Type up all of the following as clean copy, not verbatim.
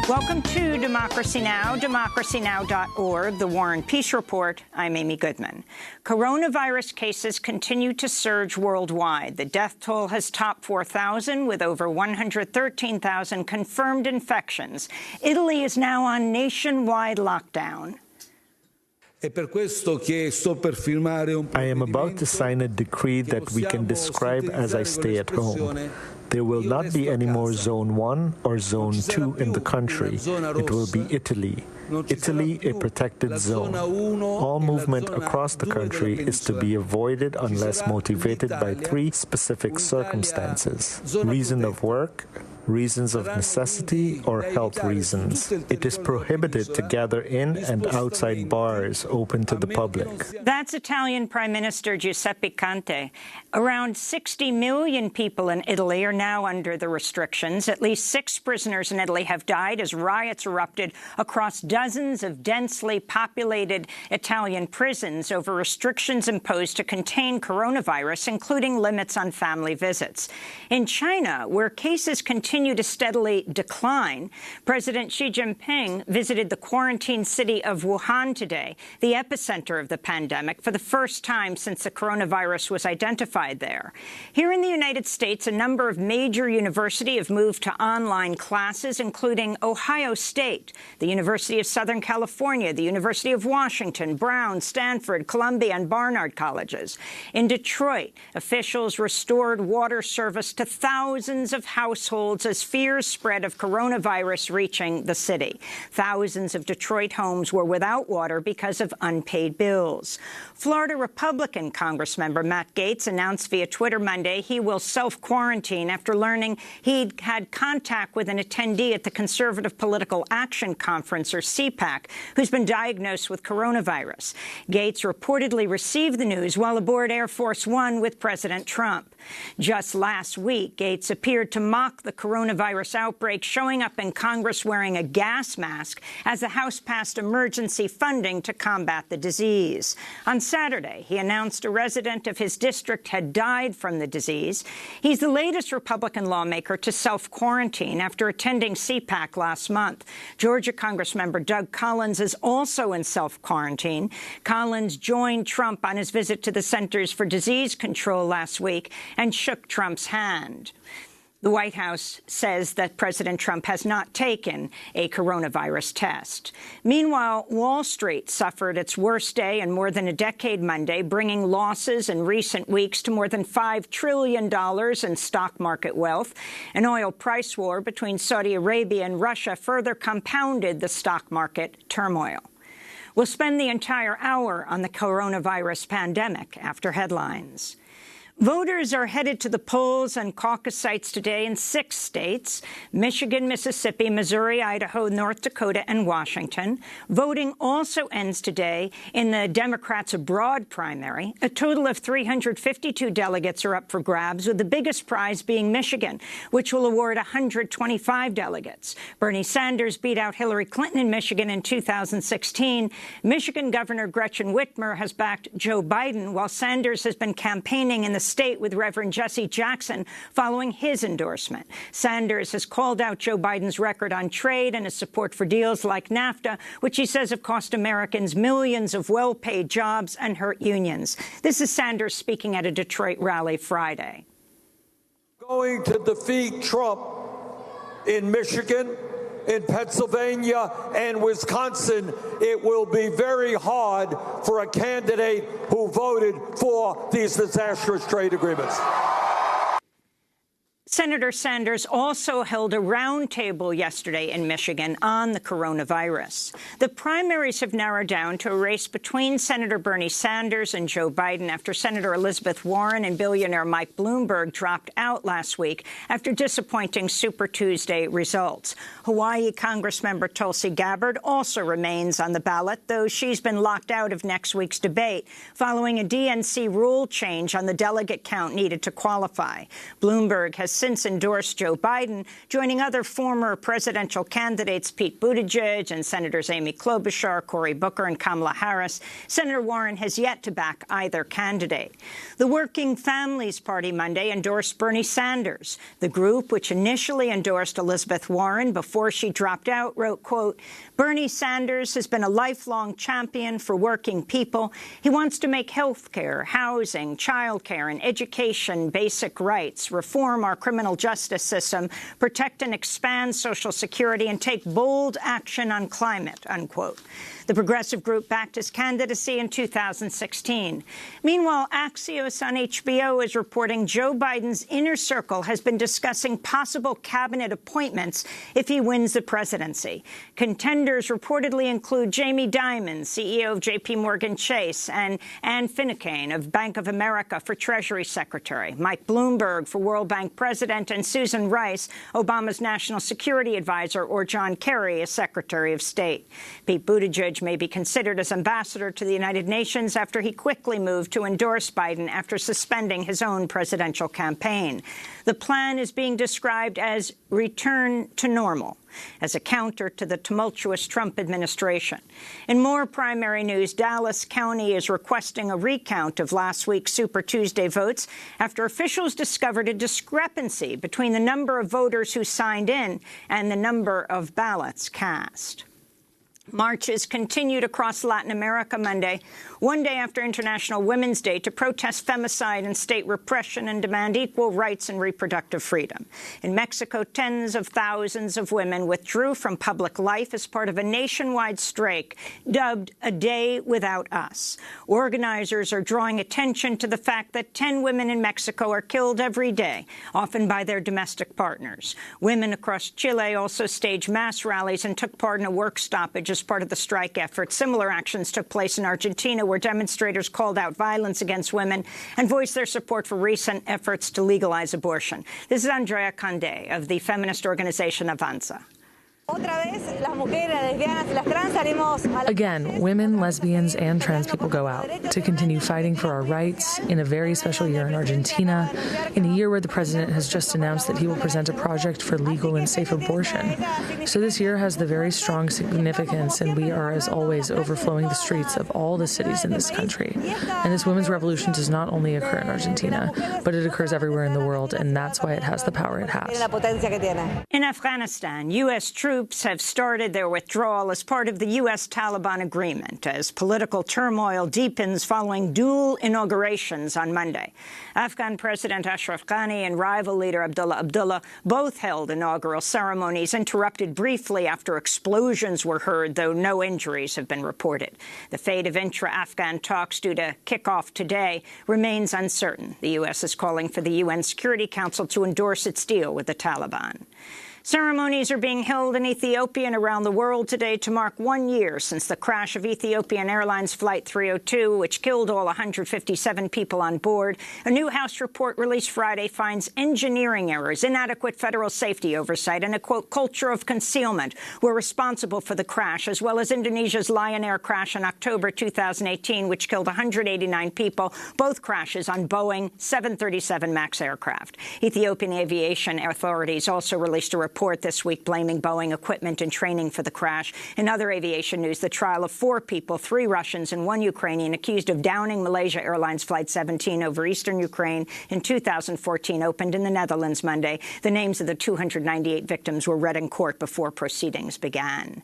Welcome to Democracy Now!, democracynow.org, the War and Peace Report. I'm Amy Goodman. Coronavirus cases continue to surge worldwide. The death toll has topped 4,000, with over 113,000 confirmed infections. Italy is now on nationwide lockdown. I am about to sign a decree that we can describe as I stay at home. There will not be any more Zone 1 or Zone 2 in the country. It will be Italy. Italy, a protected zone. All movement across the country is to be avoided unless motivated by three specific circumstances: reason of work, reasons of necessity, or health reasons. It is prohibited to gather in and outside bars open to the public. That's Italian Prime Minister Giuseppe Conte. Around 60 million people in Italy are now under the restrictions. At least 6 prisoners in Italy have died as riots erupted across dozens of densely populated Italian prisons over restrictions imposed to contain coronavirus, including limits on family visits. In China, where cases continue to steadily decline, President Xi Jinping visited the quarantine city of Wuhan today, the epicenter of the pandemic, for the first time since the coronavirus was identified there. Here in the United States, a number of major universities have moved to online classes, including Ohio State, the University of Southern California, the University of Washington, Brown, Stanford, Columbia, and Barnard colleges. In Detroit, officials restored water service to thousands of households as fears spread of coronavirus reaching the city. Thousands of Detroit homes were without water because of unpaid bills. Florida Republican Congressmember Matt Gaetz announced via Twitter Monday he will self-quarantine after learning he'd had contact with an attendee at the Conservative Political Action Conference, or CPAC, who's been diagnosed with coronavirus. Gaetz reportedly received the news while aboard Air Force One with President Trump. Just last week, Gaetz appeared to mock the coronavirus outbreak, showing up in Congress wearing a gas mask as the House passed emergency funding to combat the disease. On Saturday, he announced a resident of his district had died from the disease. He's the latest Republican lawmaker to self-quarantine after attending CPAC last month. Georgia Congressmember Doug Collins is also in self-quarantine. Collins joined Trump on his visit to the Centers for Disease Control last week and shook Trump's hand. The White House says that President Trump has not taken a coronavirus test. Meanwhile, Wall Street suffered its worst day in more than a decade Monday, bringing losses in recent weeks to more than $5 trillion in stock market wealth. An oil price war between Saudi Arabia and Russia further compounded the stock market turmoil. We'll spend the entire hour on the coronavirus pandemic after headlines. Voters are headed to the polls and caucus sites today in 6 states: Michigan, Mississippi, Missouri, Idaho, North Dakota, and Washington. Voting also ends today in the Democrats Abroad primary. A total of 352 delegates are up for grabs, with the biggest prize being Michigan, which will award 125 delegates. Bernie Sanders beat out Hillary Clinton in Michigan in 2016. Michigan Governor Gretchen Whitmer has backed Joe Biden, while Sanders has been campaigning in the state with Reverend Jesse Jackson following his endorsement. Sanders has called out Joe Biden's record on trade and his support for deals like NAFTA, which he says have cost Americans millions of well-paid jobs and hurt unions. This is Sanders speaking at a Detroit rally Friday. Going to defeat Trump in Michigan, in Pennsylvania, and Wisconsin, it will be very hard for a candidate who voted for these disastrous trade agreements. Senator Sanders also held a roundtable yesterday in Michigan on the coronavirus. The primaries have narrowed down to a race between Senator Bernie Sanders and Joe Biden after Senator Elizabeth Warren and billionaire Mike Bloomberg dropped out last week after disappointing Super Tuesday results. Hawaii Congressmember Tulsi Gabbard also remains on the ballot, though she's been locked out of next week's debate following a DNC rule change on the delegate count needed to qualify. Bloomberg has since endorsed Joe Biden, joining other former presidential candidates Pete Buttigieg and Senators Amy Klobuchar, Cory Booker, and Kamala Harris. Senator Warren has yet to back either candidate. The Working Families Party Monday endorsed Bernie Sanders. The group, which initially endorsed Elizabeth Warren before she dropped out, wrote, quote, "Bernie Sanders has been a lifelong champion for working people. He wants to make health care, housing, child care, and education basic rights, reform our criminal justice system, protect and expand Social Security, and take bold action on climate," unquote. The progressive group backed his candidacy in 2016. Meanwhile, Axios on HBO is reporting Joe Biden's inner circle has been discussing possible cabinet appointments if he wins the presidency. Contenders reportedly include Jamie Dimon, CEO of J.P. Morgan Chase, and Ann Finucane of Bank of America for Treasury Secretary, Mike Bloomberg for World Bank President, and Susan Rice, Obama's national security advisor, or John Kerry as Secretary of State. Pete Buttigieg may be considered as ambassador to the United Nations after he quickly moved to endorse Biden after suspending his own presidential campaign. The plan is being described as return to normal, as a counter to the tumultuous Trump administration. In more primary news, Dallas County is requesting a recount of last week's Super Tuesday votes after officials discovered a discrepancy between the number of voters who signed in and the number of ballots cast. Marches continued across Latin America Monday, one day after International Women's Day, to protest femicide and state repression and demand equal rights and reproductive freedom. In Mexico, tens of thousands of women withdrew from public life as part of a nationwide strike dubbed A Day Without Us. Organizers are drawing attention to the fact that 10 women in Mexico are killed every day, often by their domestic partners. Women across Chile also staged mass rallies and took part in a work stoppage as part of the strike effort. Similar actions took place in Argentina, where demonstrators called out violence against women and voiced their support for recent efforts to legalize abortion. This is Andrea Conde of the feminist organization Avanza. Again, women, lesbians, and trans people go out to continue fighting for our rights in a very special year in Argentina, in a year where the president has just announced that he will present a project for legal and safe abortion. So this year has the very strong significance, and we are, as always, overflowing the streets of all the cities in this country. And this women's revolution does not only occur in Argentina, but it occurs everywhere in the world, and that's why it has the power it has. In Afghanistan, U.S. troops have started their withdrawal as part of the U.S. Taliban agreement as political turmoil deepens following dual inaugurations on Monday. Afghan President Ashraf Ghani and rival leader Abdullah both held inaugural ceremonies, interrupted briefly after explosions were heard, though no injuries have been reported. The fate of intra-Afghan talks due to kick off today remains uncertain. The U.S. is calling for the UN Security Council to endorse its deal with the Taliban. Ceremonies are being held in Ethiopia and around the world today to mark 1 year since the crash of Ethiopian Airlines Flight 302, which killed all 157 people on board. A new House report released Friday finds engineering errors, inadequate federal safety oversight, and a, quote, culture of concealment were responsible for the crash, as well as Indonesia's Lion Air crash in October 2018, which killed 189 people, both crashes on Boeing 737 MAX aircraft. Ethiopian aviation authorities also released a report this week blaming Boeing equipment and training for the crash. In other aviation news, the trial of 4 people, 3 Russians and 1 Ukrainian, accused of downing Malaysia Airlines Flight 17 over eastern Ukraine in 2014 opened in the Netherlands Monday. The names of the 298 victims were read in court before proceedings began.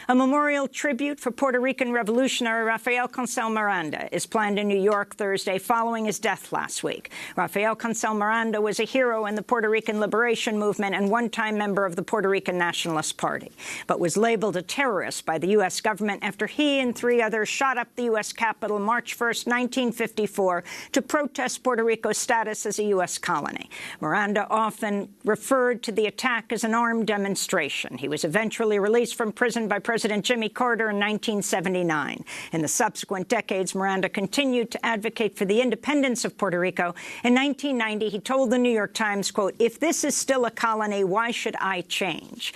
A memorial tribute for Puerto Rican revolutionary Rafael Cancel Miranda is planned in New York Thursday following his death last week. Rafael Cancel Miranda was a hero in the Puerto Rican liberation movement and one-time member of the Puerto Rican Nationalist Party, but was labeled a terrorist by the U.S. government after he and 3 others shot up the U.S. Capitol March 1st, 1954, to protest Puerto Rico's status as a U.S. colony. Miranda often referred to the attack as an armed demonstration. He was eventually released from prison by President Jimmy Carter in 1979. In the subsequent decades, Miranda continued to advocate for the independence of Puerto Rico. In 1990, he told the New York Times, quote, "If this is still a colony, why should I change?"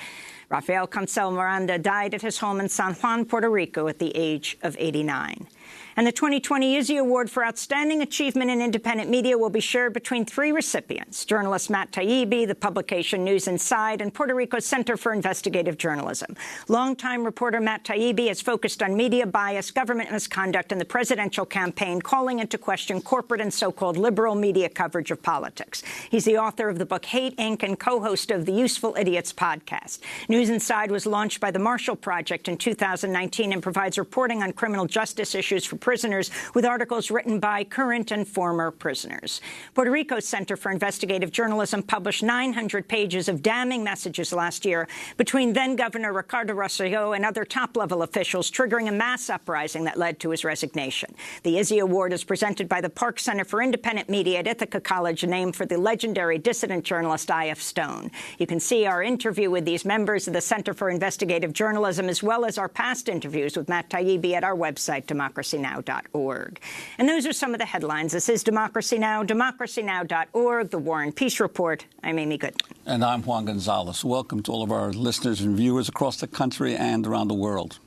Rafael Cancel Miranda died at his home in San Juan, Puerto Rico, at the age of 89. And the 2020 Izzy Award for Outstanding Achievement in Independent Media will be shared between 3 recipients: journalist Matt Taibbi, the publication News Inside, and Puerto Rico's Center for Investigative Journalism. Longtime reporter Matt Taibbi has focused on media bias, government misconduct, and the presidential campaign, calling into question corporate and so-called liberal media coverage of politics. He's the author of the book Hate, Inc. and co-host of the Useful Idiots podcast. News Inside was launched by the Marshall Project in 2019 and provides reporting on criminal justice issues for prisoners, with articles written by current and former prisoners. Puerto Rico's Center for Investigative Journalism published 900 pages of damning messages last year between then-Governor Ricardo Rosselló and other top-level officials, triggering a mass uprising that led to his resignation. The Izzy Award is presented by the Park Center for Independent Media at Ithaca College, named for the legendary dissident journalist I.F. Stone. You can see our interview with these members of the Center for Investigative Journalism, as well as our past interviews with Matt Taibbi, at our website, democracynow.org. And those are some of the headlines. This is Democracy Now!, democracynow.org, The War and Peace Report. I'm Amy Goodman. And I'm Juan Gonzalez. Welcome to all of our listeners and viewers across the country and around the world.